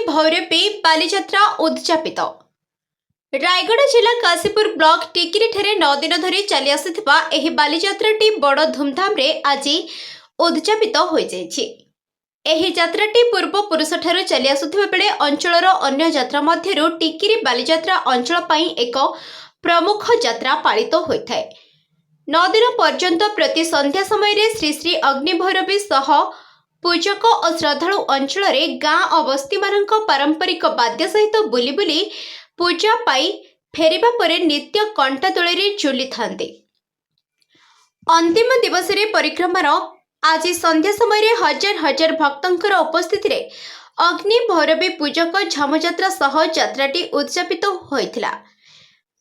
भैरवी बालीजात्रा उद्यापित रायगढ़ जिला काशीपुर ब्लॉक टिकिरी ठारे 9 दिन धरी चली आसुथिबा एही बालीजात्राटी बड़ धूमधाम रे आज उद्यापित हो जाइछि। एही जात्राटी पूर्व पुरुष ठारू चली आसुथिबा बेले अंचलर अन्य जात्रा मध्यरु टिकिरी बालीजात्रा अंचल पई एक प्रमुख जात्रा पालित होइथाय। 9 दिन पर्यंत प्रति संध्या समय रे श्री श्री अग्निभैरवी सह पूजक और श्रद्धालु अंचल रे गाँ और बस्ती मानक पारंपरिक वाद्य सहित बुली बुली पूजा पाई फेरिबा परे नित्य कंटा तोळे रे झुली थांते। अंतिम दिवस रे परिक्रमार आज संध्या समय रे हजार हजार भक्तंकर उपस्थिति रे अग्नि भैरवी पूजक झमजात्रा सह जात्राटी उद्यापित होइथिला।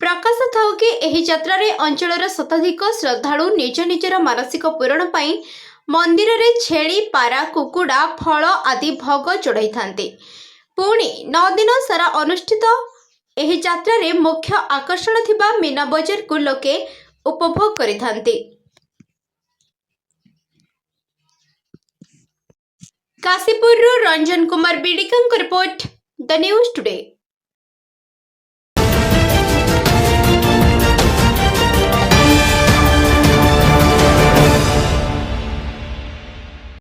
प्रकाश थाउ कि एही जात्रा रे अंचलर शताधिक श्रद्धालु निज निजर मानसिक पूरण पाई मंदिर रे छेली पारा कुकुड़ा फल आदि भोग चढ़ाई थांते। पुणी 9 दिन सारा अनुष्ठित एही जात्रा रे मुख्य आकर्षण थिबा मीना बजार को लोके उपभोग करिथांते। Kashipur Ranjan Kumar Bidika report the news today.